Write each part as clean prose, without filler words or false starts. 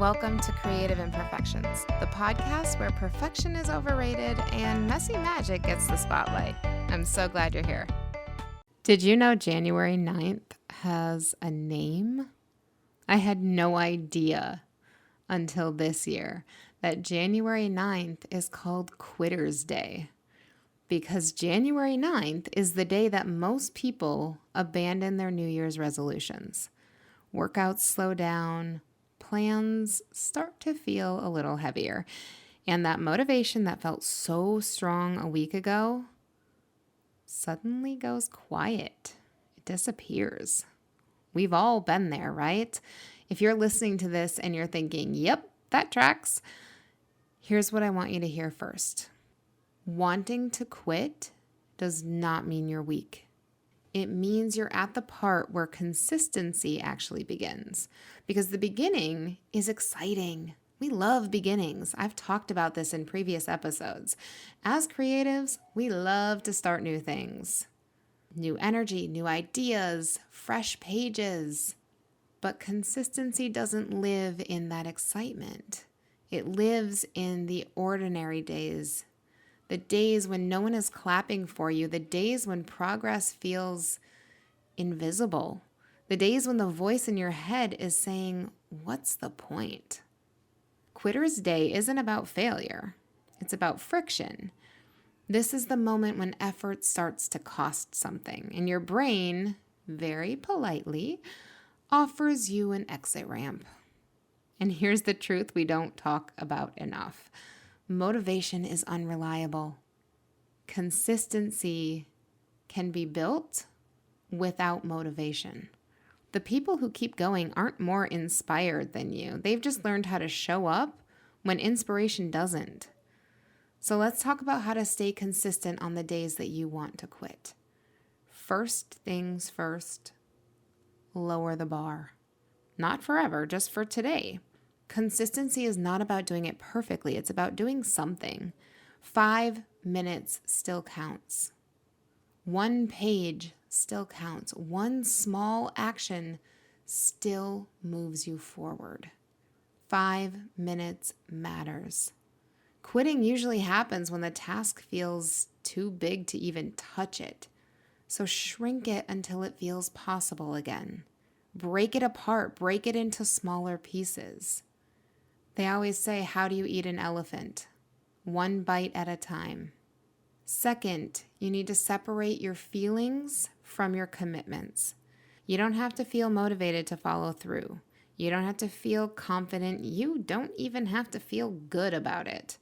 Welcome to Creative Imperfections, the podcast where perfection is overrated and messy magic gets the spotlight. I'm so glad you're here. Did you know January 9th has a name? I had no idea until this year that January 9th is called Quitter's Day, because January 9th is the day that most people abandon their New Year's resolutions. Workouts slow down, plans start to feel a little heavier, and that motivation that felt so strong a week ago suddenly goes quiet. It disappears. We've all been there, right? If you're listening to this and you're thinking, yep, that tracks, here's what I want you to hear first. Wanting to quit does not mean you're weak. It means you're at the part where consistency actually begins, because the beginning is exciting. We love beginnings. I've talked about this in previous episodes. As creatives, we love to start new things. New energy, new ideas, fresh pages. But consistency doesn't live in that excitement. It lives in the ordinary days. The days when no one is clapping for you, the days when progress feels invisible, the days when the voice in your head is saying, what's the point? Quitter's Day isn't about failure. It's about friction. This is the moment when effort starts to cost something, and your brain, very politely, offers you an exit ramp. And here's the truth we don't talk about enough. Motivation is unreliable. Consistency can be built without motivation. The people who keep going aren't more inspired than you. They've just learned how to show up when inspiration doesn't. So let's talk about how to stay consistent on the days that you want to quit. First things first, lower the bar. Not forever, just for today. Consistency is not about doing it perfectly. It's about doing something. 5 minutes still counts. 1 page still counts. 1 small action still moves you forward. 5 minutes matters. Quitting usually happens when the task feels too big to even touch it. So shrink it until it feels possible again. Break it apart. Break it into smaller pieces. They always say, how do you eat an elephant? 1 bite at a time. Second, you need to separate your feelings from your commitments. You don't have to feel motivated to follow through. You don't have to feel confident. You don't even have to feel good about it.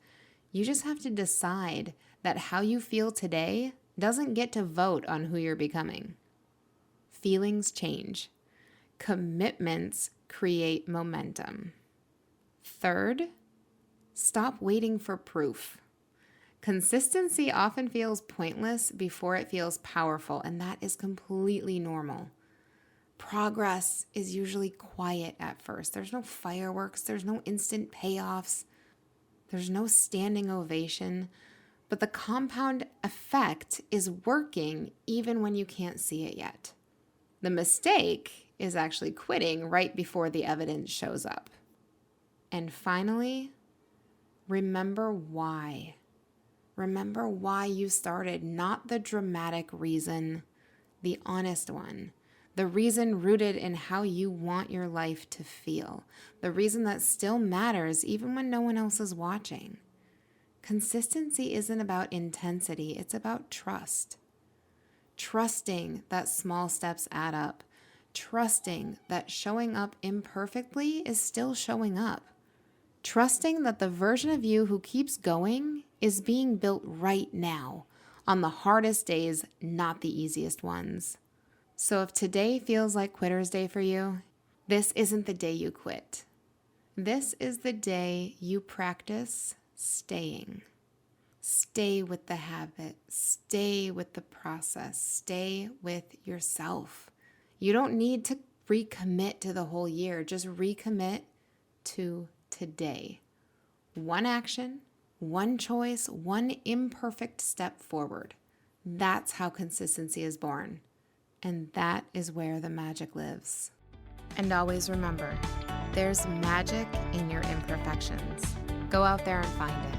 You just have to decide that how you feel today doesn't get to vote on who you're becoming. Feelings change. Commitments create momentum. Third, stop waiting for proof. Consistency often feels pointless before it feels powerful, and that is completely normal. Progress is usually quiet at first. There's no fireworks, there's no instant payoffs, there's no standing ovation, but the compound effect is working even when you can't see it yet. The mistake is actually quitting right before the evidence shows up. And finally, remember why. Remember why you started, not the dramatic reason, the honest one. The reason rooted in how you want your life to feel. The reason that still matters even when no one else is watching. Consistency isn't about intensity, it's about trust. Trusting that small steps add up. Trusting that showing up imperfectly is still showing up. Trusting that the version of you who keeps going is being built right now, on the hardest days, not the easiest ones. So if today feels like Quitter's Day for you, this isn't the day you quit. This is the day you practice staying. Stay with the habit. Stay with the process. Stay with yourself. You don't need to recommit to the whole year. Just recommit to today. 1 action, 1 choice, 1 imperfect step forward. That's how consistency is born. And that is where the magic lives. And always remember, There's magic in your imperfections. Go out there and find it.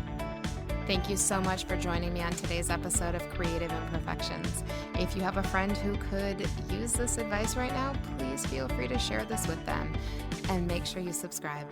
Thank you so much for joining me on today's episode of Creative Imperfections. If you have a friend who could use this advice right now, please feel free to share this with them and make sure you subscribe.